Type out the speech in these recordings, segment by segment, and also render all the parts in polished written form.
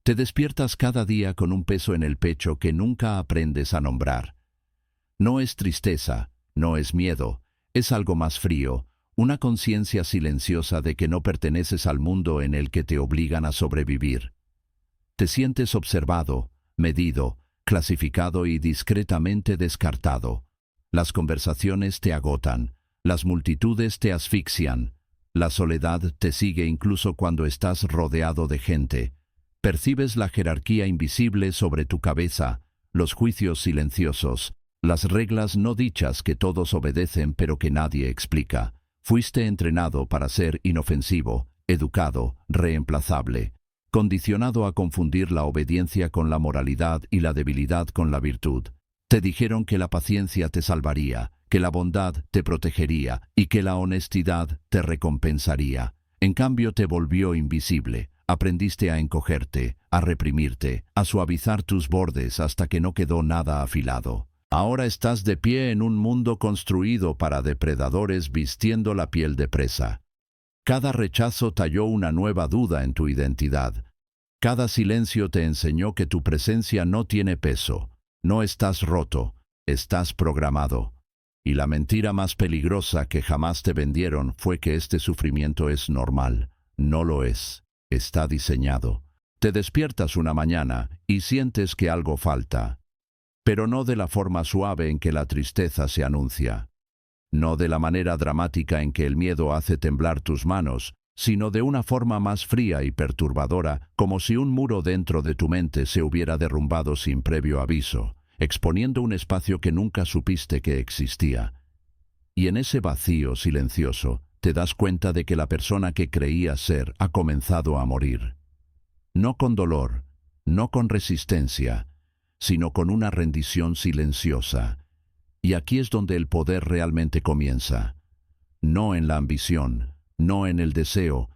Te despiertas cada día con un peso en el pecho que nunca aprendes a nombrar. No es tristeza, no es miedo, es algo más frío, una conciencia silenciosa de que no perteneces al mundo en el que te obligan a sobrevivir. Te sientes observado, medido, clasificado y discretamente descartado. Las conversaciones te agotan, las multitudes te asfixian, la soledad te sigue incluso cuando estás rodeado de gente. Percibes la jerarquía invisible sobre tu cabeza, los juicios silenciosos, las reglas no dichas que todos obedecen pero que nadie explica. Fuiste entrenado para ser inofensivo, educado, reemplazable, condicionado a confundir la obediencia con la moralidad y la debilidad con la virtud. Te dijeron que la paciencia te salvaría, que la bondad te protegería y que la honestidad te recompensaría. En cambio te volvió invisible. Aprendiste a encogerte, a reprimirte, a suavizar tus bordes hasta que no quedó nada afilado. Ahora estás de pie en un mundo construido para depredadores vistiendo la piel de presa. Cada rechazo talló una nueva duda en tu identidad. Cada silencio te enseñó que tu presencia no tiene peso. No estás roto, estás programado. Y la mentira más peligrosa que jamás te vendieron fue que este sufrimiento es normal. No lo es. Está diseñado. Te despiertas una mañana y sientes que algo falta. Pero no de la forma suave en que la tristeza se anuncia. No de la manera dramática en que el miedo hace temblar tus manos, sino de una forma más fría y perturbadora, como si un muro dentro de tu mente se hubiera derrumbado sin previo aviso, exponiendo un espacio que nunca supiste que existía. Y en ese vacío silencioso, te das cuenta de que la persona que creías ser ha comenzado a morir. No con dolor, no con resistencia, sino con una rendición silenciosa. Y aquí es donde el poder realmente comienza. No en la ambición, no en el deseo,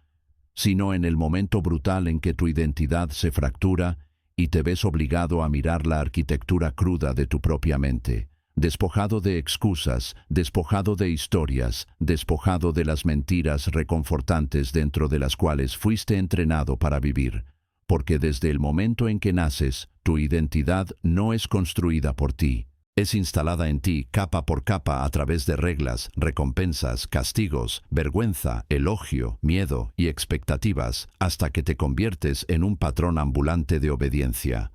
sino en el momento brutal en que tu identidad se fractura y te ves obligado a mirar la arquitectura cruda de tu propia mente. Despojado de excusas, despojado de historias, despojado de las mentiras reconfortantes dentro de las cuales fuiste entrenado para vivir. Porque desde el momento en que naces, tu identidad no es construida por ti. Es instalada en ti capa por capa a través de reglas, recompensas, castigos, vergüenza, elogio, miedo y expectativas, hasta que te conviertes en un patrón ambulante de obediencia.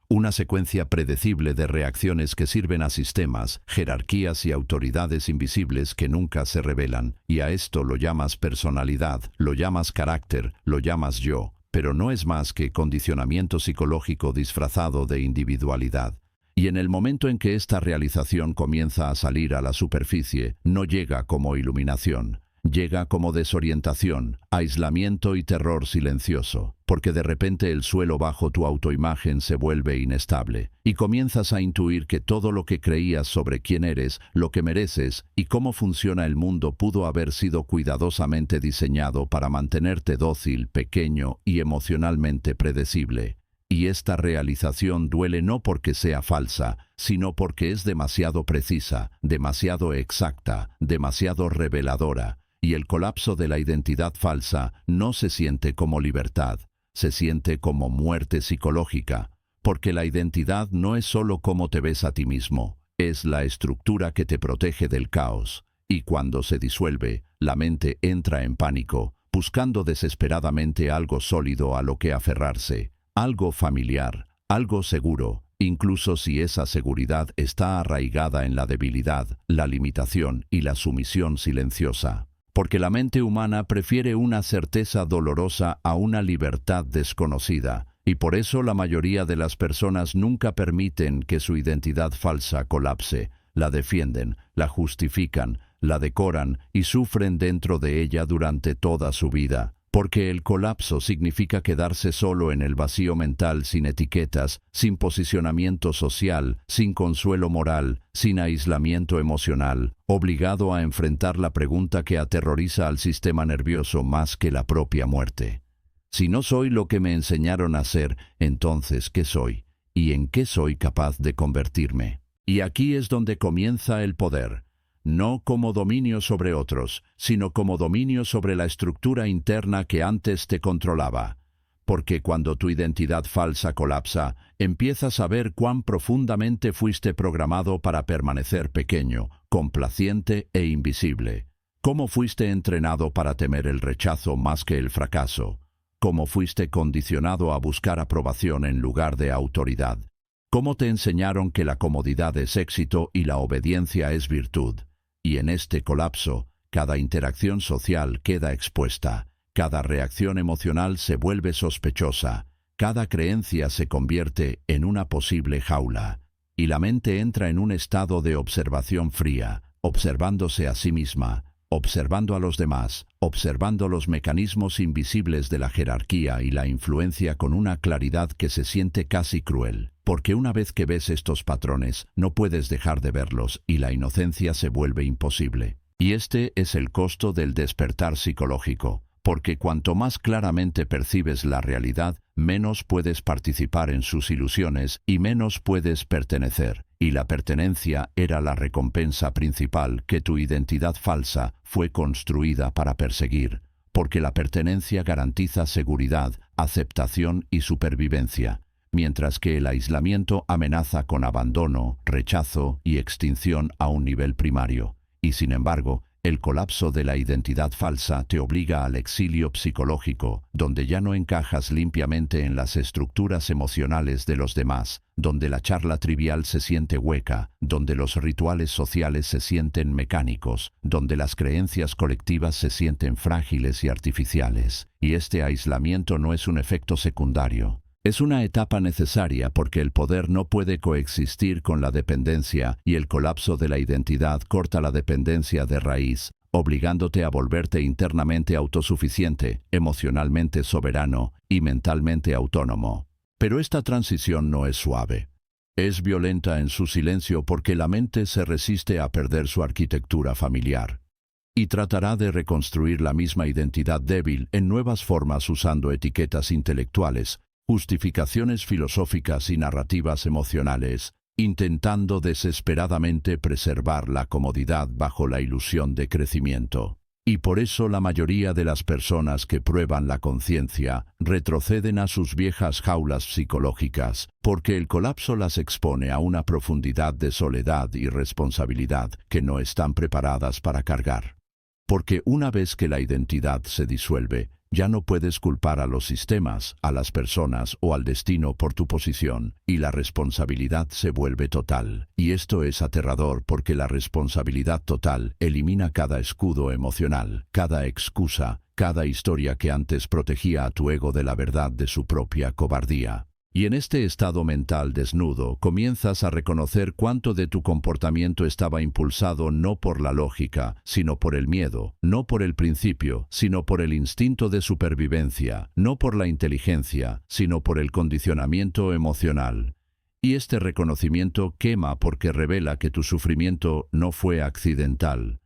Una secuencia predecible de reacciones que sirven a sistemas, jerarquías y autoridades invisibles que nunca se revelan, y a esto lo llamas personalidad, lo llamas carácter, lo llamas yo, pero no es más que condicionamiento psicológico disfrazado de individualidad. Y en el momento en que esta realización comienza a salir a la superficie, no llega como iluminación. Llega como desorientación, aislamiento y terror silencioso, porque de repente el suelo bajo tu autoimagen se vuelve inestable, y comienzas a intuir que todo lo que creías sobre quién eres, lo que mereces y cómo funciona el mundo pudo haber sido cuidadosamente diseñado para mantenerte dócil, pequeño y emocionalmente predecible. Y esta realización duele no porque sea falsa, sino porque es demasiado precisa, demasiado exacta, demasiado reveladora. Y el colapso de la identidad falsa no se siente como libertad, se siente como muerte psicológica, porque la identidad no es solo cómo te ves a ti mismo, es la estructura que te protege del caos, y cuando se disuelve, la mente entra en pánico, buscando desesperadamente algo sólido a lo que aferrarse, algo familiar, algo seguro, incluso si esa seguridad está arraigada en la debilidad, la limitación y la sumisión silenciosa. Porque la mente humana prefiere una certeza dolorosa a una libertad desconocida, y por eso la mayoría de las personas nunca permiten que su identidad falsa colapse, la defienden, la justifican, la decoran y sufren dentro de ella durante toda su vida. Porque el colapso significa quedarse solo en el vacío mental sin etiquetas, sin posicionamiento social, sin consuelo moral, sin aislamiento emocional, obligado a enfrentar la pregunta que aterroriza al sistema nervioso más que la propia muerte. Si no soy lo que me enseñaron a ser, entonces ¿qué soy? ¿Y en qué soy capaz de convertirme? Y aquí es donde comienza el poder. No como dominio sobre otros, sino como dominio sobre la estructura interna que antes te controlaba. Porque cuando tu identidad falsa colapsa, empiezas a ver cuán profundamente fuiste programado para permanecer pequeño, complaciente e invisible. Cómo fuiste entrenado para temer el rechazo más que el fracaso. Cómo fuiste condicionado a buscar aprobación en lugar de autoridad. Cómo te enseñaron que la comodidad es éxito y la obediencia es virtud. Y en este colapso, cada interacción social queda expuesta. Cada reacción emocional se vuelve sospechosa, cada creencia se convierte en una posible jaula, y la mente entra en un estado de observación fría, observándose a sí misma, observando a los demás, observando los mecanismos invisibles de la jerarquía y la influencia con una claridad que se siente casi cruel, porque una vez que ves estos patrones, no puedes dejar de verlos y la inocencia se vuelve imposible. Y este es el costo del despertar psicológico. Porque cuanto más claramente percibes la realidad, menos puedes participar en sus ilusiones y menos puedes pertenecer. Y la pertenencia era la recompensa principal que tu identidad falsa fue construida para perseguir, porque la pertenencia garantiza seguridad, aceptación y supervivencia, mientras que el aislamiento amenaza con abandono, rechazo y extinción a un nivel primario. Y sin embargo, el colapso de la identidad falsa te obliga al exilio psicológico, donde ya no encajas limpiamente en las estructuras emocionales de los demás, donde la charla trivial se siente hueca, donde los rituales sociales se sienten mecánicos, donde las creencias colectivas se sienten frágiles y artificiales. Y este aislamiento no es un efecto secundario. Es una etapa necesaria porque el poder no puede coexistir con la dependencia y el colapso de la identidad corta la dependencia de raíz, obligándote a volverte internamente autosuficiente, emocionalmente soberano y mentalmente autónomo. Pero esta transición no es suave. Es violenta en su silencio porque la mente se resiste a perder su arquitectura familiar. Y tratará de reconstruir la misma identidad débil en nuevas formas usando etiquetas intelectuales, justificaciones filosóficas y narrativas emocionales, intentando desesperadamente preservar la comodidad bajo la ilusión de crecimiento. Y por eso la mayoría de las personas que prueban la conciencia retroceden a sus viejas jaulas psicológicas, porque el colapso las expone a una profundidad de soledad y responsabilidad que no están preparadas para cargar. Porque una vez que la identidad se disuelve, ya no puedes culpar a los sistemas, a las personas o al destino por tu posición, y la responsabilidad se vuelve total. Y esto es aterrador porque la responsabilidad total elimina cada escudo emocional, cada excusa, cada historia que antes protegía a tu ego de la verdad de su propia cobardía. Y en este estado mental desnudo comienzas a reconocer cuánto de tu comportamiento estaba impulsado no por la lógica, sino por el miedo, no por el principio, sino por el instinto de supervivencia, no por la inteligencia, sino por el condicionamiento emocional. Y este reconocimiento quema porque revela que tu sufrimiento no fue accidental.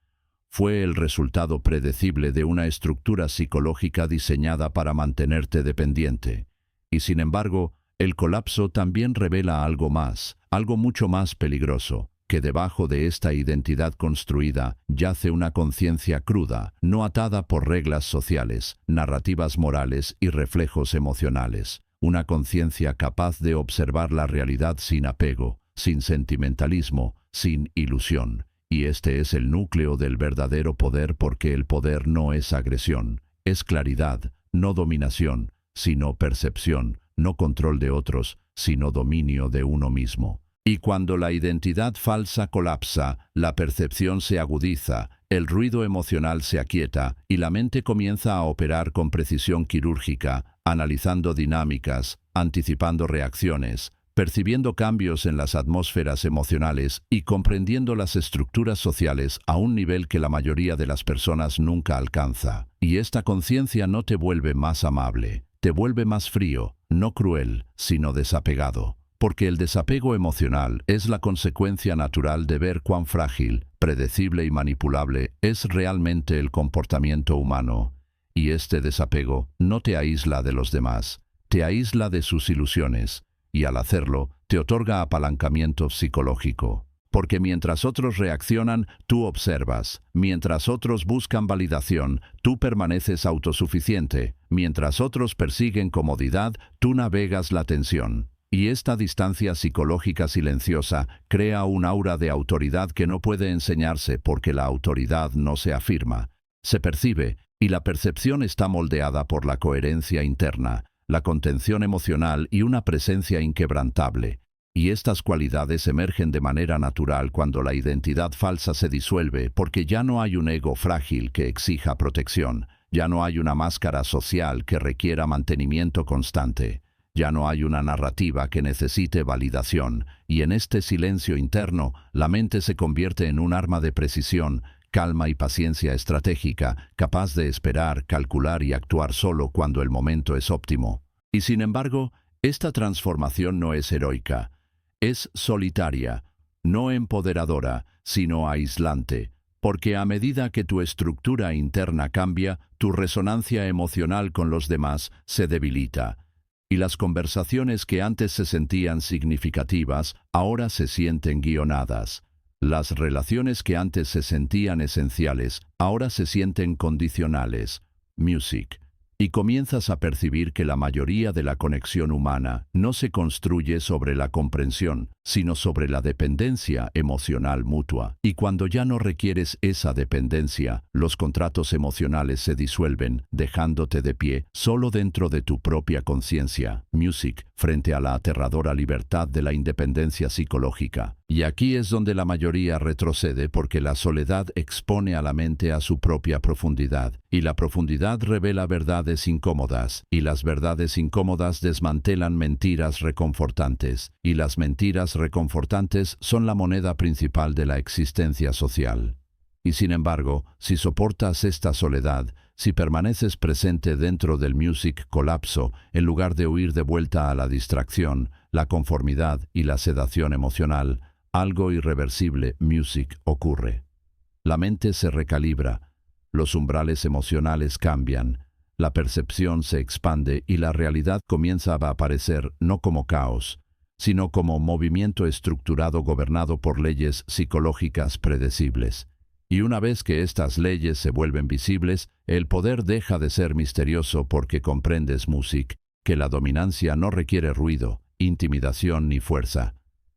Fue el resultado predecible de una estructura psicológica diseñada para mantenerte dependiente. Y sin embargo, el colapso también revela algo más, algo mucho más peligroso, que debajo de esta identidad construida yace una conciencia cruda, no atada por reglas sociales, narrativas morales y reflejos emocionales. Una conciencia capaz de observar la realidad sin apego, sin sentimentalismo, sin ilusión. Y este es el núcleo del verdadero poder porque el poder no es agresión, es claridad, no dominación, sino percepción. No control de otros, sino dominio de uno mismo. Y cuando la identidad falsa colapsa, la percepción se agudiza, el ruido emocional se aquieta y la mente comienza a operar con precisión quirúrgica, analizando dinámicas, anticipando reacciones, percibiendo cambios en las atmósferas emocionales y comprendiendo las estructuras sociales a un nivel que la mayoría de las personas nunca alcanza. Y esta conciencia no te vuelve más amable, te vuelve más frío, no cruel, sino desapegado. Porque el desapego emocional es la consecuencia natural de ver cuán frágil, predecible y manipulable es realmente el comportamiento humano. Y este desapego no te aísla de los demás, te aísla de sus ilusiones, y al hacerlo, te otorga apalancamiento psicológico. Porque mientras otros reaccionan, tú observas. Mientras otros buscan validación, tú permaneces autosuficiente. Mientras otros persiguen comodidad, tú navegas la tensión. Y esta distancia psicológica silenciosa crea un aura de autoridad que no puede enseñarse porque la autoridad no se afirma. Se percibe, y la percepción está moldeada por la coherencia interna, la contención emocional y una presencia inquebrantable. Y estas cualidades emergen de manera natural cuando la identidad falsa se disuelve porque ya no hay un ego frágil que exija protección, ya no hay una máscara social que requiera mantenimiento constante. Ya no hay una narrativa que necesite validación, y en este silencio interno, la mente se convierte en un arma de precisión, calma y paciencia estratégica, capaz de esperar, calcular y actuar solo cuando el momento es óptimo. Y sin embargo, esta transformación no es heroica, es solitaria, no empoderadora, sino aislante, porque a medida que tu estructura interna cambia, tu resonancia emocional con los demás se debilita. Y las conversaciones que antes se sentían significativas, ahora se sienten guionadas. Las relaciones que antes se sentían esenciales, ahora se sienten condicionales. Music. Y comienzas a percibir que la mayoría de la conexión humana no se construye sobre la comprensión, sino sobre la dependencia emocional mutua. Y cuando ya no requieres esa dependencia, los contratos emocionales se disuelven, dejándote de pie solo dentro de tu propia conciencia. Music, frente a la aterradora libertad de la independencia psicológica. Y aquí es donde la mayoría retrocede porque la soledad expone a la mente a su propia profundidad, y la profundidad revela verdades incómodas, y las verdades incómodas desmantelan mentiras reconfortantes, y las mentiras reconfortantes son la moneda principal de la existencia social. Y sin embargo, si soportas esta soledad, si permaneces presente dentro del music colapso, en lugar de huir de vuelta a la distracción, la conformidad y la sedación emocional, algo irreversible, music, ocurre. La mente se recalibra, los umbrales emocionales cambian, la percepción se expande y la realidad comienza a aparecer no como caos, sino como movimiento estructurado gobernado por leyes psicológicas predecibles. Y una vez que estas leyes se vuelven visibles, el poder deja de ser misterioso porque comprendes, music, que la dominancia no requiere ruido, intimidación ni fuerza.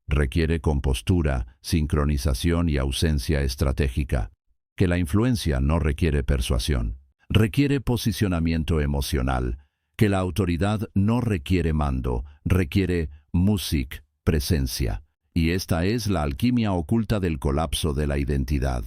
Requiere compostura, sincronización y ausencia estratégica. Que la influencia no requiere persuasión. Requiere posicionamiento emocional. Que la autoridad no requiere mando, requiere music, presencia. Y esta es la alquimia oculta del colapso de la identidad.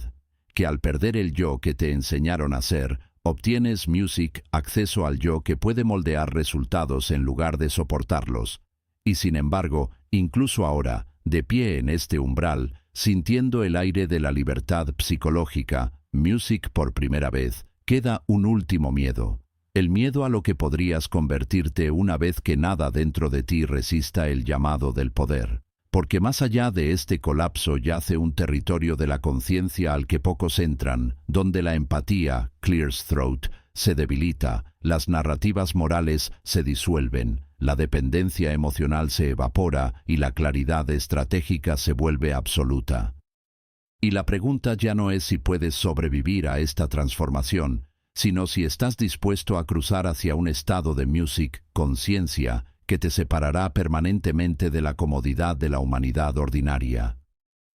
Que al perder el yo que te enseñaron a ser, obtienes music, acceso al yo que puede moldear resultados en lugar de soportarlos. Y sin embargo, incluso ahora, de pie en este umbral, sintiendo el aire de la libertad psicológica, music por primera vez, queda un último miedo. El miedo a lo que podrías convertirte una vez que nada dentro de ti resista el llamado del poder. Porque más allá de este colapso yace un territorio de la conciencia al que pocos entran, donde la empatía, clears throat, se debilita, las narrativas morales se disuelven, la dependencia emocional se evapora y la claridad estratégica se vuelve absoluta. Y la pregunta ya no es si puedes sobrevivir a esta transformación, sino si estás dispuesto a cruzar hacia un estado de music, conciencia, que te separará permanentemente de la comodidad de la humanidad ordinaria.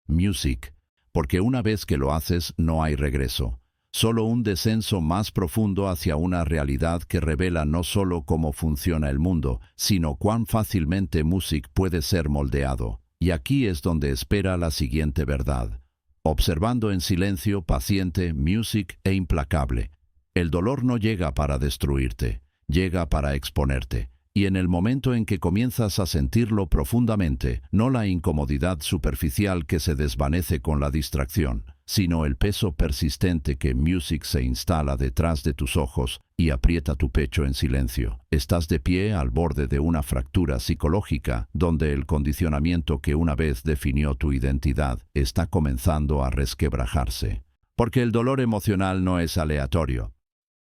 Music, porque una vez que lo haces no hay regreso, solo un descenso más profundo hacia una realidad que revela no solo cómo funciona el mundo, sino cuán fácilmente music puede ser moldeado. Y aquí es donde espera la siguiente verdad. Observando en silencio, paciente, music e implacable. El dolor no llega para destruirte, llega para exponerte. Y en el momento en que comienzas a sentirlo profundamente, no la incomodidad superficial que se desvanece con la distracción, sino el peso persistente que music se instala detrás de tus ojos y aprieta tu pecho en silencio. Estás de pie al borde de una fractura psicológica donde el condicionamiento que una vez definió tu identidad está comenzando a resquebrajarse. Porque el dolor emocional no es aleatorio.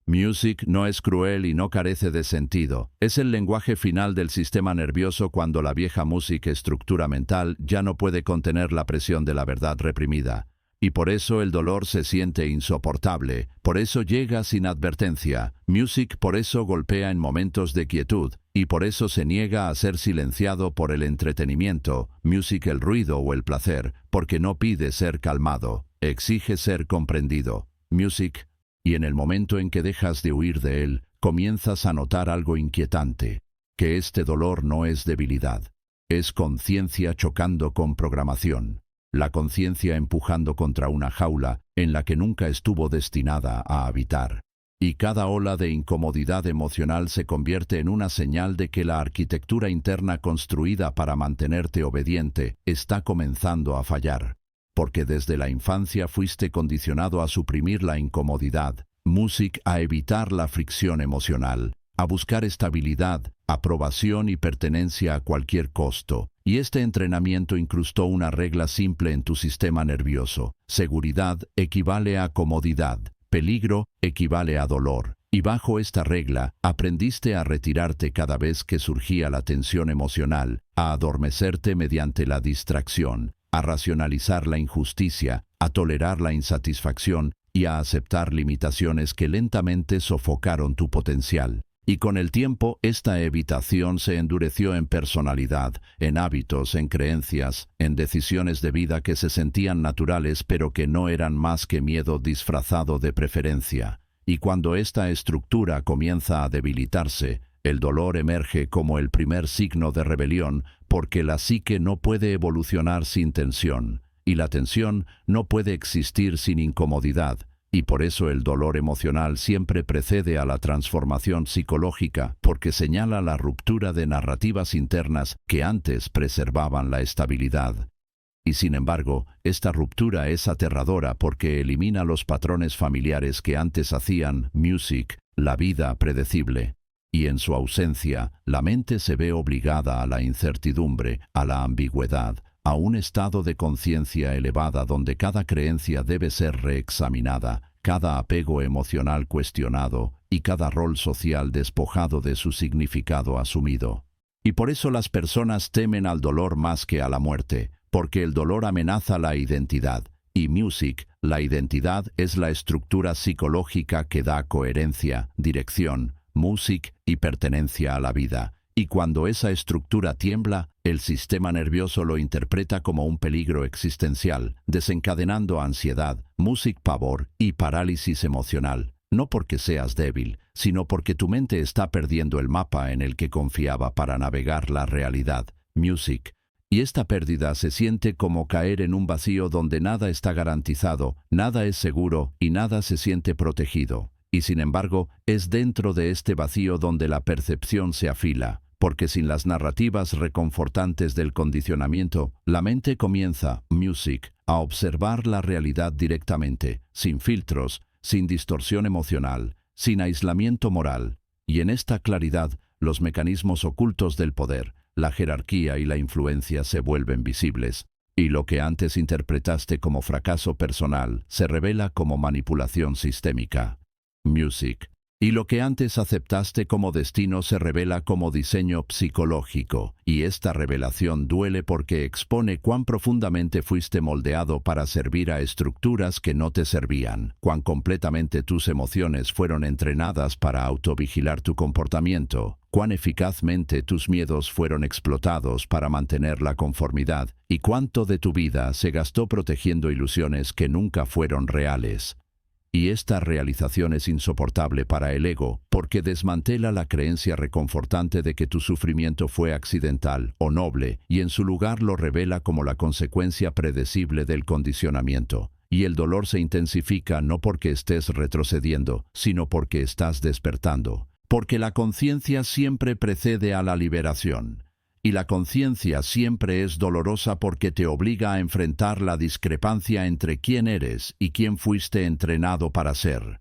Music no es cruel y no carece de sentido. Es el lenguaje final del sistema nervioso cuando la vieja música estructura mental ya no puede contener la presión de la verdad reprimida. Y por eso el dolor se siente insoportable, por eso llega sin advertencia. Music por eso golpea en momentos de quietud, y por eso se niega a ser silenciado por el entretenimiento. Music el ruido o el placer, porque no pide ser calmado, exige ser comprendido. Music. Y en el momento en que dejas de huir de él, comienzas a notar algo inquietante, que este dolor no es debilidad, es conciencia chocando con programación, la conciencia empujando contra una jaula en la que nunca estuvo destinada a habitar. Y cada ola de incomodidad emocional se convierte en una señal de que la arquitectura interna construida para mantenerte obediente está comenzando a fallar. Porque desde la infancia fuiste condicionado a suprimir la incomodidad, Music a evitar la fricción emocional, a buscar estabilidad, aprobación y pertenencia a cualquier costo. Y este entrenamiento incrustó una regla simple en tu sistema nervioso. Seguridad equivale a comodidad, peligro equivale a dolor. Y bajo esta regla, aprendiste a retirarte cada vez que surgía la tensión emocional, a adormecerte mediante la distracción, a racionalizar la injusticia, a tolerar la insatisfacción y a aceptar limitaciones que lentamente sofocaron tu potencial. Y con el tiempo, esta evitación se endureció en personalidad, en hábitos, en creencias, en decisiones de vida que se sentían naturales pero que no eran más que miedo disfrazado de preferencia. Y cuando esta estructura comienza a debilitarse, el dolor emerge como el primer signo de rebelión, porque la psique no puede evolucionar sin tensión, y la tensión no puede existir sin incomodidad, y por eso el dolor emocional siempre precede a la transformación psicológica, porque señala la ruptura de narrativas internas que antes preservaban la estabilidad. Y sin embargo, esta ruptura es aterradora porque elimina los patrones familiares que antes hacían Music la vida predecible. Y en su ausencia, la mente se ve obligada a la incertidumbre, a la ambigüedad, a un estado de conciencia elevada donde cada creencia debe ser reexaminada, cada apego emocional cuestionado y cada rol social despojado de su significado asumido. Y por eso las personas temen al dolor más que a la muerte, porque el dolor amenaza la identidad, y Music, la identidad, es la estructura psicológica que da coherencia, dirección, Music y pertenencia a la vida. Y cuando esa estructura tiembla, el sistema nervioso lo interpreta como un peligro existencial, desencadenando ansiedad, Music pavor y parálisis emocional. No porque seas débil, sino porque tu mente está perdiendo el mapa en el que confiaba para navegar la realidad, Music. Y esta pérdida se siente como caer en un vacío donde nada está garantizado, nada es seguro y nada se siente protegido. Y sin embargo, es dentro de este vacío donde la percepción se afila, porque sin las narrativas reconfortantes del condicionamiento, la mente comienza, Music, a observar la realidad directamente, sin filtros, sin distorsión emocional, sin aislamiento moral. Y en esta claridad, los mecanismos ocultos del poder, la jerarquía y la influencia se vuelven visibles, y lo que antes interpretaste como fracaso personal se revela como manipulación sistémica. Music. Y lo que antes aceptaste como destino se revela como diseño psicológico, y esta revelación duele porque expone cuán profundamente fuiste moldeado para servir a estructuras que no te servían, cuán completamente tus emociones fueron entrenadas para autovigilar tu comportamiento, cuán eficazmente tus miedos fueron explotados para mantener la conformidad, y cuánto de tu vida se gastó protegiendo ilusiones que nunca fueron reales. Y esta realización es insoportable para el ego, porque desmantela la creencia reconfortante de que tu sufrimiento fue accidental o noble, y en su lugar lo revela como la consecuencia predecible del condicionamiento. Y el dolor se intensifica no porque estés retrocediendo, sino porque estás despertando. Porque la conciencia siempre precede a la liberación. Y la conciencia siempre es dolorosa porque te obliga a enfrentar la discrepancia entre quién eres y quién fuiste entrenado para ser.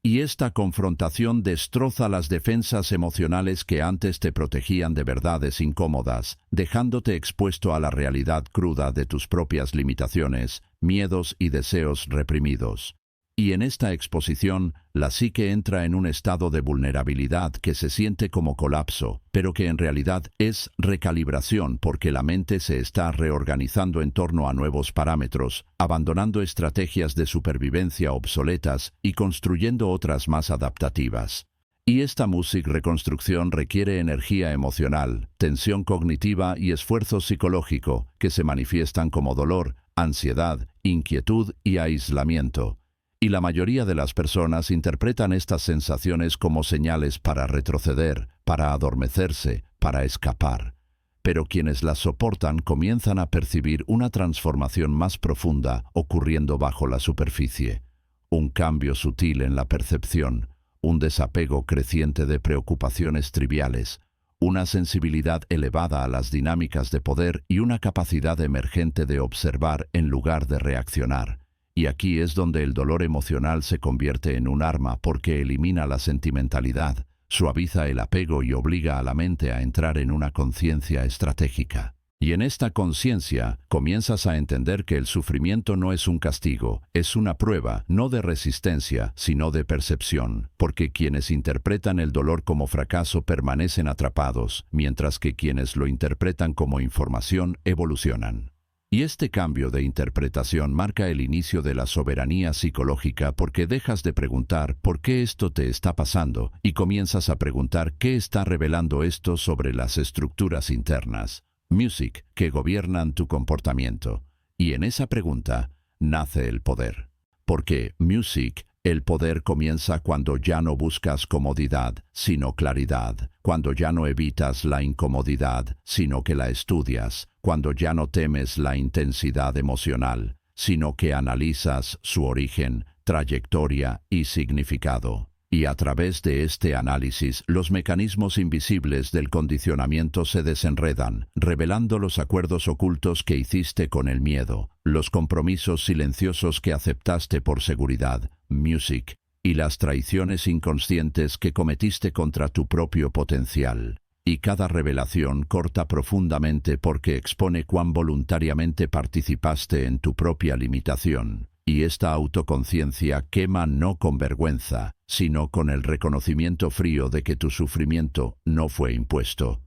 Y esta confrontación destroza las defensas emocionales que antes te protegían de verdades incómodas, dejándote expuesto a la realidad cruda de tus propias limitaciones, miedos y deseos reprimidos. Y en esta exposición, la psique entra en un estado de vulnerabilidad que se siente como colapso, pero que en realidad es recalibración porque la mente se está reorganizando en torno a nuevos parámetros, abandonando estrategias de supervivencia obsoletas y construyendo otras más adaptativas. Y esta música reconstrucción requiere energía emocional, tensión cognitiva y esfuerzo psicológico, que se manifiestan como dolor, ansiedad, inquietud y aislamiento. Y la mayoría de las personas interpretan estas sensaciones como señales para retroceder, para adormecerse, para escapar. Pero quienes las soportan comienzan a percibir una transformación más profunda ocurriendo bajo la superficie. Un cambio sutil en la percepción, un desapego creciente de preocupaciones triviales, una sensibilidad elevada a las dinámicas de poder y una capacidad emergente de observar en lugar de reaccionar. Y aquí es donde el dolor emocional se convierte en un arma porque elimina la sentimentalidad, suaviza el apego y obliga a la mente a entrar en una conciencia estratégica. Y en esta conciencia comienzas a entender que el sufrimiento no es un castigo, es una prueba, no de resistencia, sino de percepción, porque quienes interpretan el dolor como fracaso permanecen atrapados, mientras que quienes lo interpretan como información evolucionan. Y este cambio de interpretación marca el inicio de la soberanía psicológica porque dejas de preguntar ¿por qué esto te está pasando? Y comienzas a preguntar ¿qué está revelando esto sobre las estructuras internas? Music, que gobiernan tu comportamiento. Y en esa pregunta nace el poder. Porque music, el poder comienza cuando ya no buscas comodidad, sino claridad, cuando ya no evitas la incomodidad, sino que la estudias, cuando ya no temes la intensidad emocional, sino que analizas su origen, trayectoria y significado. Y a través de este análisis, los mecanismos invisibles del condicionamiento se desenredan, revelando los acuerdos ocultos que hiciste con el miedo, los compromisos silenciosos que aceptaste por seguridad, music, y las traiciones inconscientes que cometiste contra tu propio potencial. Y cada revelación corta profundamente porque expone cuán voluntariamente participaste en tu propia limitación. Y esta autoconciencia quema no con vergüenza, sino con el reconocimiento frío de que tu sufrimiento no fue impuesto.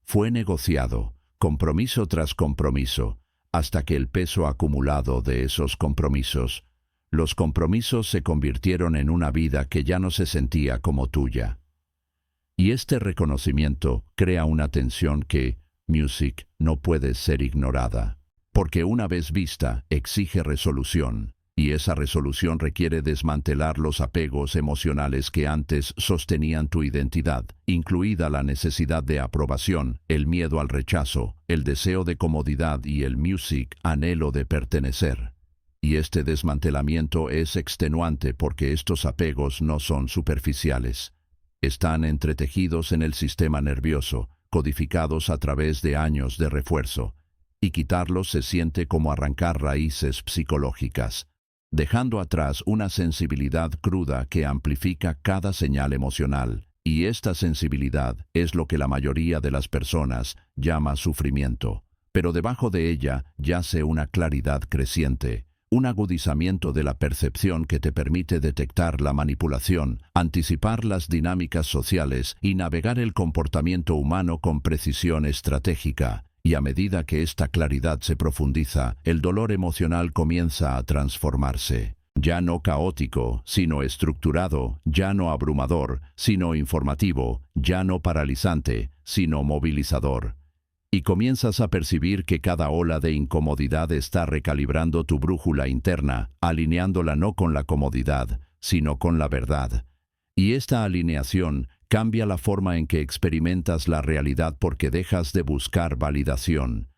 Fue negociado, compromiso tras compromiso, hasta que el peso acumulado de esos compromisos, los compromisos se convirtieron en una vida que ya no se sentía como tuya. Y este reconocimiento crea una tensión que, music, no puede ser ignorada. Porque una vez vista, exige resolución, y esa resolución requiere desmantelar los apegos emocionales que antes sostenían tu identidad, incluida la necesidad de aprobación, el miedo al rechazo, el deseo de comodidad y el music, anhelo de pertenecer. Y este desmantelamiento es extenuante porque estos apegos no son superficiales. Están entretejidos en el sistema nervioso, codificados a través de años de refuerzo. Y quitarlos se siente como arrancar raíces psicológicas, dejando atrás una sensibilidad cruda que amplifica cada señal emocional, y esta sensibilidad es lo que la mayoría de las personas llama sufrimiento, pero debajo de ella yace una claridad creciente, un agudizamiento de la percepción que te permite detectar la manipulación, anticipar las dinámicas sociales y navegar el comportamiento humano con precisión estratégica. Y a medida que esta claridad se profundiza, el dolor emocional comienza a transformarse. Ya no caótico, sino estructurado, ya no abrumador, sino informativo, ya no paralizante, sino movilizador. Y comienzas a percibir que cada ola de incomodidad está recalibrando tu brújula interna, alineándola no con la comodidad, sino con la verdad. Y esta alineación cambia la forma en que experimentas la realidad porque dejas de buscar validación,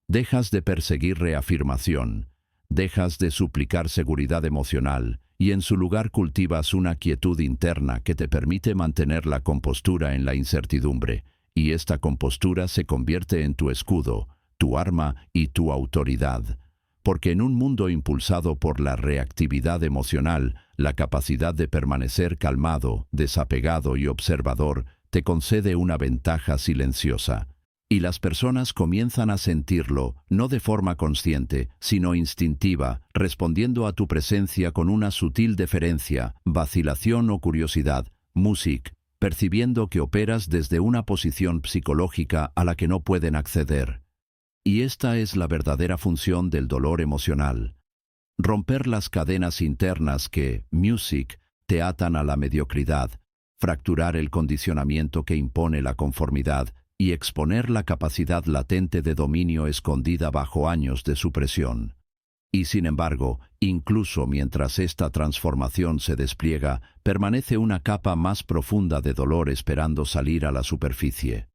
dejas de perseguir reafirmación, dejas de suplicar seguridad emocional y en su lugar cultivas una quietud interna que te permite mantener la compostura en la incertidumbre, y esta compostura se convierte en tu escudo, tu arma y tu autoridad. Porque en un mundo impulsado por la reactividad emocional, la capacidad de permanecer calmado, desapegado y observador te concede una ventaja silenciosa. Y las personas comienzan a sentirlo, no de forma consciente, sino instintiva, respondiendo a tu presencia con una sutil deferencia, vacilación o curiosidad. Music, percibiendo que operas desde una posición psicológica a la que no pueden acceder. Y esta es la verdadera función del dolor emocional. Romper las cadenas internas que, music, te atan a la mediocridad, fracturar el condicionamiento que impone la conformidad y exponer la capacidad latente de dominio escondida bajo años de supresión. Y sin embargo, incluso mientras esta transformación se despliega, permanece una capa más profunda de dolor esperando salir a la superficie.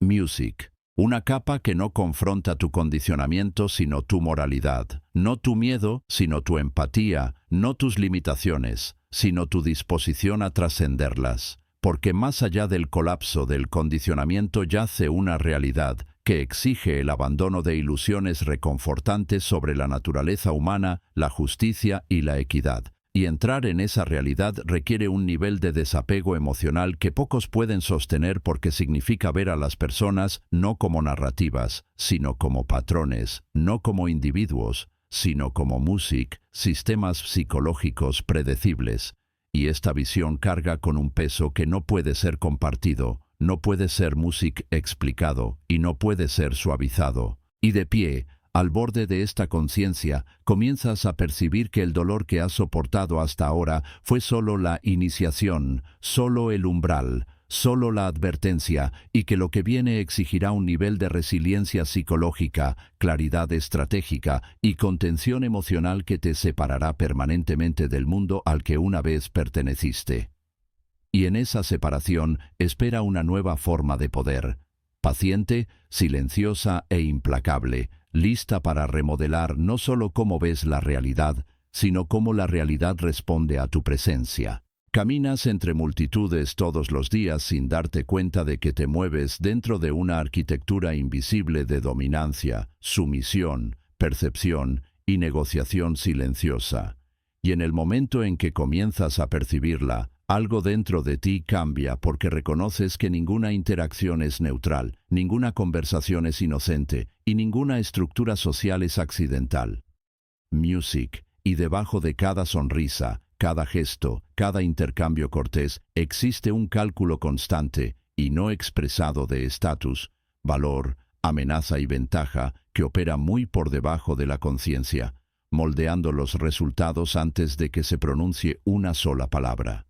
Music. Una capa que no confronta tu condicionamiento sino tu moralidad, no tu miedo sino tu empatía, no tus limitaciones, sino tu disposición a trascenderlas, porque más allá del colapso del condicionamiento yace una realidad que exige el abandono de ilusiones reconfortantes sobre la naturaleza humana, la justicia y la equidad. Y entrar en esa realidad requiere un nivel de desapego emocional que pocos pueden sostener porque significa ver a las personas no como narrativas, sino como patrones, no como individuos, sino como music, sistemas psicológicos predecibles. Y esta visión carga con un peso que no puede ser compartido, no puede ser music explicado y no puede ser suavizado. Y de pie, al borde de esta conciencia, comienzas a percibir que el dolor que has soportado hasta ahora fue solo la iniciación, solo el umbral, solo la advertencia, y que lo que viene exigirá un nivel de resiliencia psicológica, claridad estratégica y contención emocional que te separará permanentemente del mundo al que una vez perteneciste. Y en esa separación espera una nueva forma de poder, paciente, silenciosa e implacable, lista para remodelar no solo cómo ves la realidad, sino cómo la realidad responde a tu presencia. Caminas entre multitudes todos los días sin darte cuenta de que te mueves dentro de una arquitectura invisible de dominancia, sumisión, percepción y negociación silenciosa. Y en el momento en que comienzas a percibirla, algo dentro de ti cambia porque reconoces que ninguna interacción es neutral, ninguna conversación es inocente y ninguna estructura social es accidental. Music, y debajo de cada sonrisa, cada gesto, cada intercambio cortés, existe un cálculo constante y no expresado de estatus, valor, amenaza y ventaja que opera muy por debajo de la conciencia, moldeando los resultados antes de que se pronuncie una sola palabra.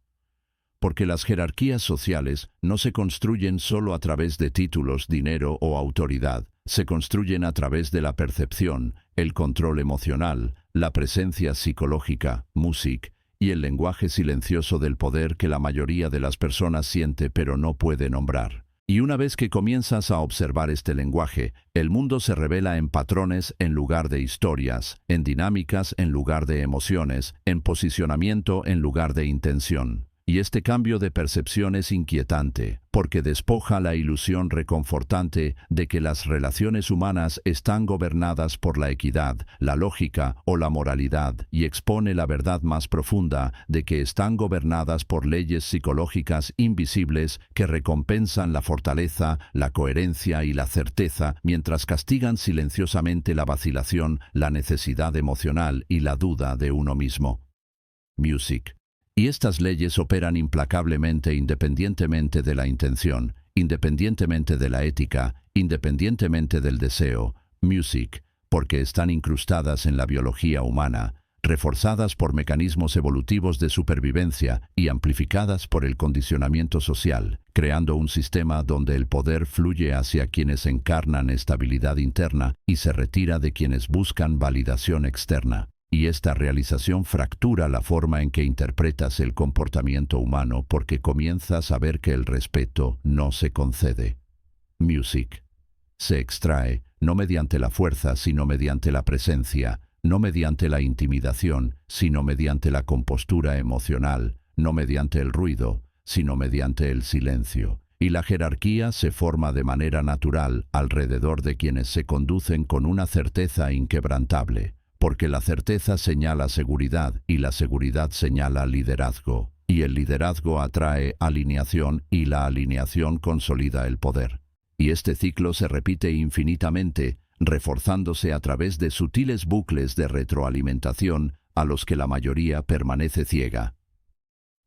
Porque las jerarquías sociales no se construyen solo a través de títulos, dinero o autoridad, se construyen a través de la percepción, el control emocional, la presencia psicológica, music, y el lenguaje silencioso del poder que la mayoría de las personas siente pero no puede nombrar. Y una vez que comienzas a observar este lenguaje, el mundo se revela en patrones en lugar de historias, en dinámicas en lugar de emociones, en posicionamiento en lugar de intención. Y este cambio de percepción es inquietante, porque despoja la ilusión reconfortante de que las relaciones humanas están gobernadas por la equidad, la lógica o la moralidad, y expone la verdad más profunda de que están gobernadas por leyes psicológicas invisibles que recompensan la fortaleza, la coherencia y la certeza, mientras castigan silenciosamente la vacilación, la necesidad emocional y la duda de uno mismo. Music. Y estas leyes operan implacablemente independientemente de la intención, independientemente de la ética, independientemente del deseo, music, porque están incrustadas en la biología humana, reforzadas por mecanismos evolutivos de supervivencia y amplificadas por el condicionamiento social, creando un sistema donde el poder fluye hacia quienes encarnan estabilidad interna y se retira de quienes buscan validación externa. Y esta realización fractura la forma en que interpretas el comportamiento humano porque comienzas a ver que el respeto no se concede. Music. Se extrae, no mediante la fuerza, sino mediante la presencia, no mediante la intimidación, sino mediante la compostura emocional, no mediante el ruido, sino mediante el silencio. Y la jerarquía se forma de manera natural alrededor de quienes se conducen con una certeza inquebrantable. Porque la certeza señala seguridad y la seguridad señala liderazgo, y el liderazgo atrae alineación y la alineación consolida el poder. y este ciclo se repite infinitamente, reforzándose a través de sutiles bucles de retroalimentación a los que la mayoría permanece ciega.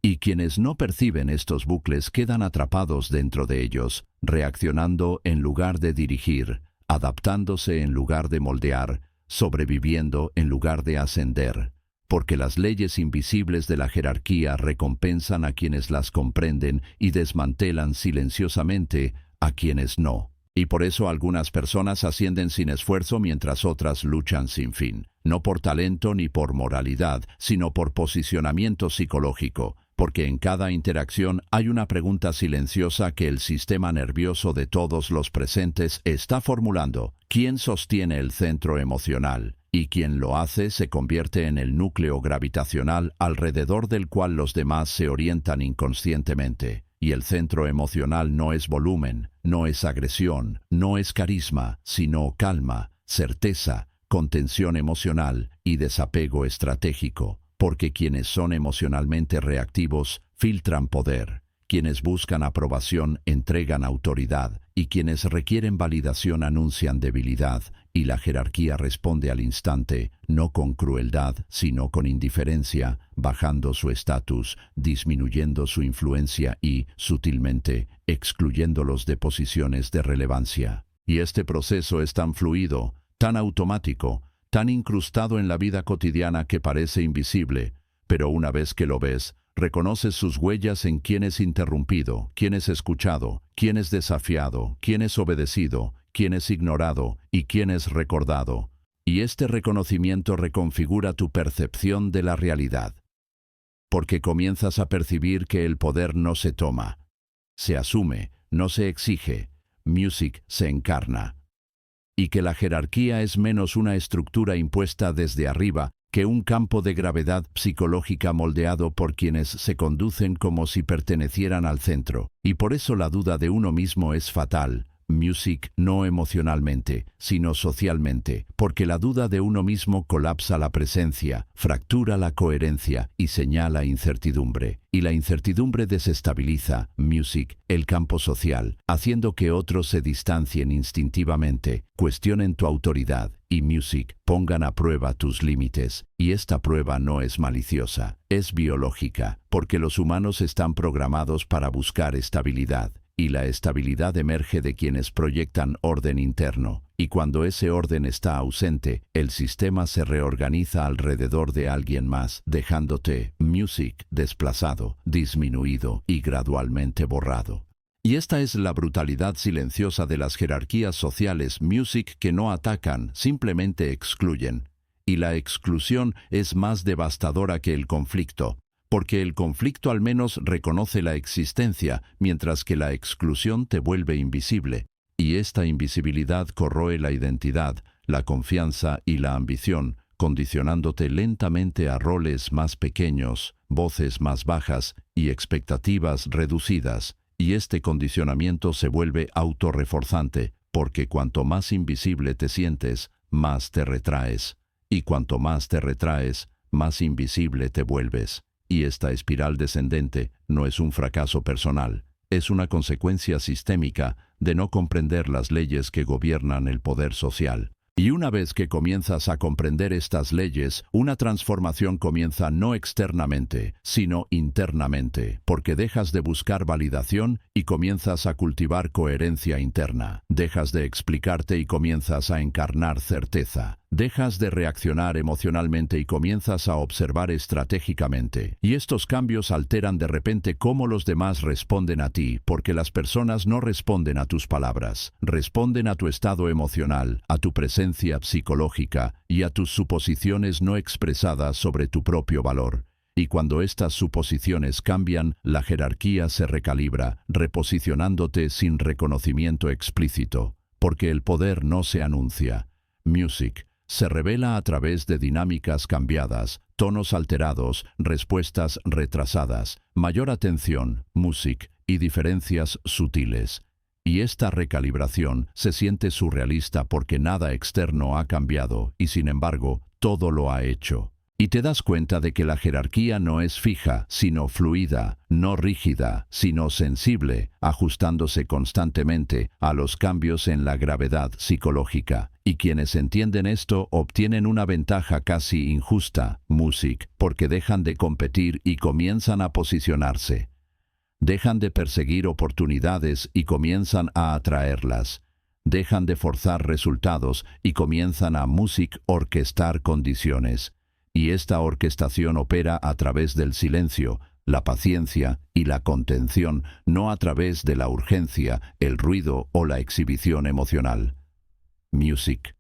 Y quienes no perciben estos bucles quedan atrapados dentro de ellos, reaccionando en lugar de dirigir, adaptándose en lugar de moldear, sobreviviendo en lugar de ascender, porque las leyes invisibles de la jerarquía recompensan a quienes las comprenden y desmantelan silenciosamente a quienes no. Y por eso algunas personas ascienden sin esfuerzo mientras otras luchan sin fin, no por talento ni por moralidad, sino por posicionamiento psicológico, porque en cada interacción hay una pregunta silenciosa que el sistema nervioso de todos los presentes está formulando: ¿quién sostiene el centro emocional? Y quien lo hace se convierte en el núcleo gravitacional alrededor del cual los demás se orientan inconscientemente. Y el centro emocional no es volumen, no es agresión, no es carisma, sino calma, certeza, contención emocional y desapego estratégico. Porque quienes son emocionalmente reactivos filtran poder, quienes buscan aprobación entregan autoridad, y quienes requieren validación anuncian debilidad, y la jerarquía responde al instante, no con crueldad, sino con indiferencia, bajando su estatus, disminuyendo su influencia y, sutilmente, excluyéndolos de posiciones de relevancia. Y este proceso es tan fluido, tan automático, tan incrustado en la vida cotidiana que parece invisible, pero una vez que lo ves, reconoces sus huellas en quién es interrumpido, quién es escuchado, quién es desafiado, quién es obedecido, quién es ignorado y quién es recordado. Y este reconocimiento reconfigura tu percepción de la realidad. Porque comienzas a percibir que el poder no se toma, se asume, no se exige, Music se encarna. Y que la jerarquía es menos una estructura impuesta desde arriba que un campo de gravedad psicológica moldeado por quienes se conducen como si pertenecieran al centro. Y por eso la duda de uno mismo es fatal. Music no emocionalmente, sino socialmente, porque la duda de uno mismo colapsa la presencia, fractura la coherencia y señala incertidumbre. Y la incertidumbre desestabiliza, Music, el campo social, haciendo que otros se distancien instintivamente, cuestionen tu autoridad y Music, pongan a prueba tus límites. Y esta prueba no es maliciosa, es biológica, porque los humanos están programados para buscar estabilidad. Y la estabilidad emerge de quienes proyectan orden interno, y cuando ese orden está ausente, el sistema se reorganiza alrededor de alguien más, dejándote, Music, desplazado, disminuido y gradualmente borrado. Y esta es la brutalidad silenciosa de las jerarquías sociales Music que no atacan, simplemente excluyen. Y la exclusión es más devastadora que el conflicto, porque el conflicto al menos reconoce la existencia, mientras que la exclusión te vuelve invisible. Y esta invisibilidad corroe la identidad, la confianza y la ambición, condicionándote lentamente a roles más pequeños, voces más bajas y expectativas reducidas. Y este condicionamiento se vuelve autorreforzante, porque cuanto más invisible te sientes, más te retraes. Y cuanto más te retraes, más invisible te vuelves. Y esta espiral descendente no es un fracaso personal, es una consecuencia sistémica de no comprender las leyes que gobiernan el poder social. Y una vez que comienzas a comprender estas leyes, una transformación comienza no externamente, sino internamente, porque dejas de buscar validación y comienzas a cultivar coherencia interna. Dejas de explicarte y comienzas a encarnar certeza. Dejas de reaccionar emocionalmente y comienzas a observar estratégicamente. Y estos cambios alteran de repente cómo los demás responden a ti, porque las personas no responden a tus palabras, responden a tu estado emocional, a tu presencia psicológica y a tus suposiciones no expresadas sobre tu propio valor. Y cuando estas suposiciones cambian, la jerarquía se recalibra, reposicionándote sin reconocimiento explícito, porque el poder no se anuncia. Music se revela a través de dinámicas cambiadas, tonos alterados, respuestas retrasadas, mayor atención, Music y diferencias sutiles. Y esta recalibración se siente surrealista porque nada externo ha cambiado y sin embargo todo lo ha hecho. Y te das cuenta de que la jerarquía no es fija, sino fluida, no rígida, sino sensible, ajustándose constantemente a los cambios en la gravedad psicológica. Y quienes entienden esto obtienen una ventaja casi injusta, music, porque dejan de competir y comienzan a posicionarse. Dejan de perseguir oportunidades y comienzan a atraerlas. Dejan de forzar resultados y comienzan a orquestar condiciones. Y esta orquestación opera a través del silencio, la paciencia y la contención, no a través de la urgencia, el ruido o la exhibición emocional. Music.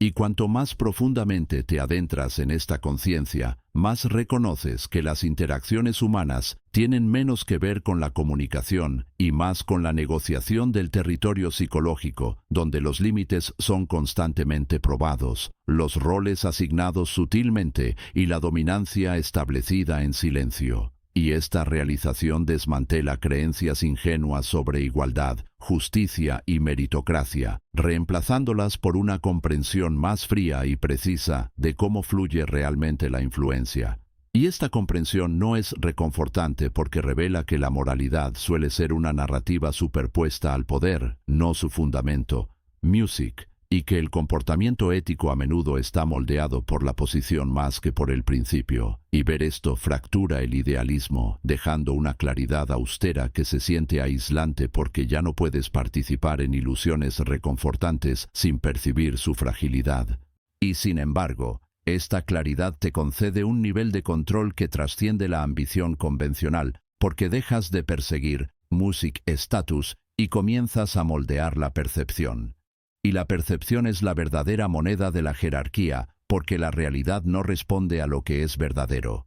Y cuanto más profundamente te adentras en esta conciencia, más reconoces que las interacciones humanas tienen menos que ver con la comunicación y más con la negociación del territorio psicológico, donde los límites son constantemente probados, los roles asignados sutilmente y la dominancia establecida en silencio. Y esta realización desmantela creencias ingenuas sobre igualdad, justicia y meritocracia, reemplazándolas por una comprensión más fría y precisa de cómo fluye realmente la influencia. Y esta comprensión no es reconfortante porque revela que la moralidad suele ser una narrativa superpuesta al poder, no su fundamento, music, y que el comportamiento ético a menudo está moldeado por la posición más que por el principio, y ver esto fractura el idealismo, dejando una claridad austera que se siente aislante porque ya no puedes participar en ilusiones reconfortantes sin percibir su fragilidad. Y sin embargo, esta claridad te concede un nivel de control que trasciende la ambición convencional, porque dejas de perseguir music status y comienzas a moldear la percepción. Y la percepción es la verdadera moneda de la jerarquía, porque la realidad no responde a lo que es verdadero.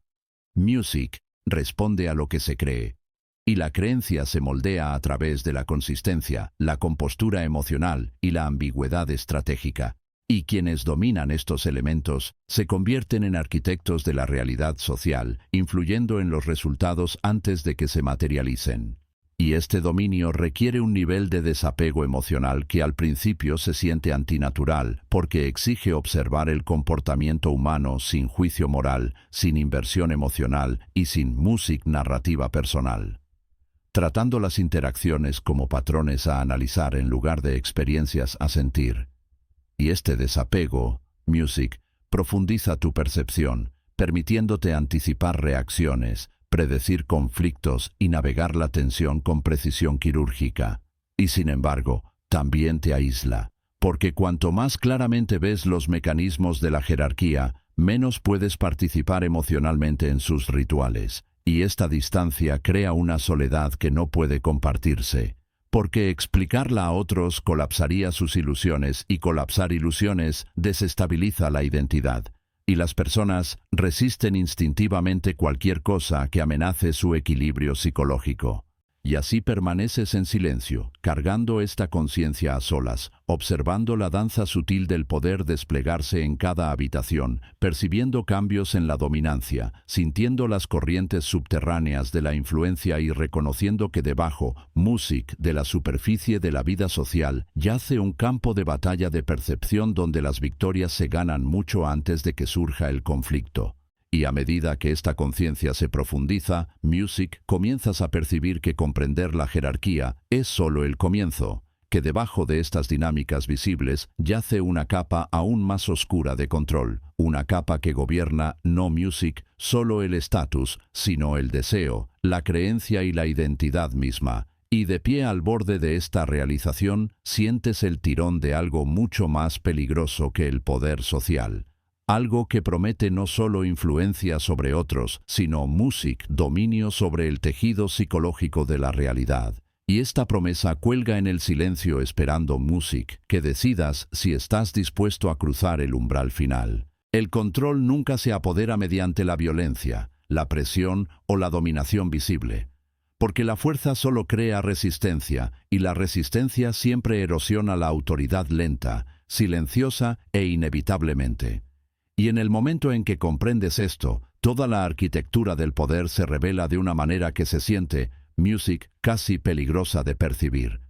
Music responde a lo que se cree. Y la creencia se moldea a través de la consistencia, la compostura emocional y la ambigüedad estratégica. Y quienes dominan estos elementos se convierten en arquitectos de la realidad social, influyendo en los resultados antes de que se materialicen. Y este dominio requiere un nivel de desapego emocional que al principio se siente antinatural, porque exige observar el comportamiento humano sin juicio moral, sin inversión emocional y sin music narrativa personal. Tratando las interacciones como patrones a analizar en lugar de experiencias a sentir. Y este desapego, music, profundiza tu percepción, permitiéndote anticipar reacciones, predecir conflictos y navegar la tensión con precisión quirúrgica. Y sin embargo, también te aísla, porque cuanto más claramente ves los mecanismos de la jerarquía, menos puedes participar emocionalmente en sus rituales. Y esta distancia crea una soledad que no puede compartirse, porque explicarla a otros colapsaría sus ilusiones y colapsar ilusiones desestabiliza la identidad. Y las personas resisten instintivamente cualquier cosa que amenace su equilibrio psicológico. Y así permaneces en silencio, cargando esta conciencia a solas, observando la danza sutil del poder desplegarse en cada habitación, percibiendo cambios en la dominancia, sintiendo las corrientes subterráneas de la influencia y reconociendo que debajo, music, de la superficie de la vida social, yace un campo de batalla de percepción donde las victorias se ganan mucho antes de que surja el conflicto. Y a medida que esta conciencia se profundiza, music, comienzas a percibir que comprender la jerarquía es solo el comienzo, que debajo de estas dinámicas visibles yace una capa aún más oscura de control, una capa que gobierna no music, solo el estatus, sino el deseo, la creencia y la identidad misma. Y de pie al borde de esta realización, sientes el tirón de algo mucho más peligroso que el poder social. Algo que promete no solo influencia sobre otros, sino music, dominio sobre el tejido psicológico de la realidad. Y esta promesa cuelga en el silencio esperando music, que decidas si estás dispuesto a cruzar el umbral final. El control nunca se apodera mediante la violencia, la presión o la dominación visible. Porque la fuerza solo crea resistencia, y la resistencia siempre erosiona la autoridad lenta, silenciosa e inevitablemente. Y en el momento en que comprendes esto, toda la arquitectura del poder se revela de una manera que se siente, music, casi peligrosa de percibir.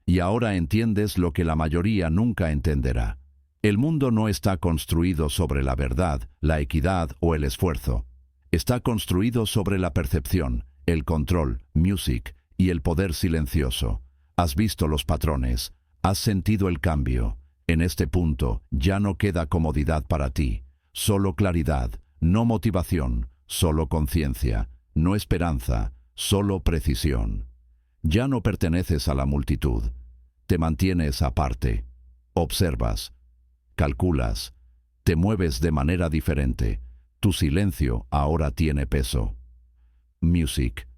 Y ahora entiendes lo que la mayoría nunca entenderá. El mundo no está construido sobre la verdad, la equidad o el esfuerzo. Está construido sobre la percepción, el control, music, y el poder silencioso. Has visto los patrones, has sentido el cambio. En este punto ya no queda comodidad para ti, solo claridad, no motivación, solo conciencia, no esperanza, solo precisión. Ya no perteneces a la multitud, te mantienes aparte, observas, calculas, te mueves de manera diferente. Tu silencio ahora tiene peso. Music.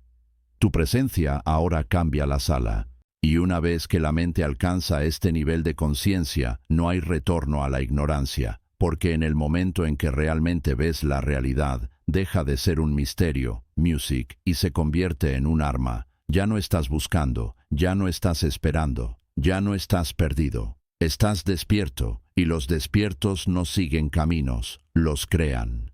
Tu presencia ahora cambia la sala. Y una vez que la mente alcanza este nivel de conciencia, no hay retorno a la ignorancia, porque en el momento en que realmente ves la realidad, deja de ser un misterio, music, y se convierte en un arma. Ya no estás buscando, ya no estás esperando, ya no estás perdido. Estás despierto, y los despiertos no siguen caminos, los crean.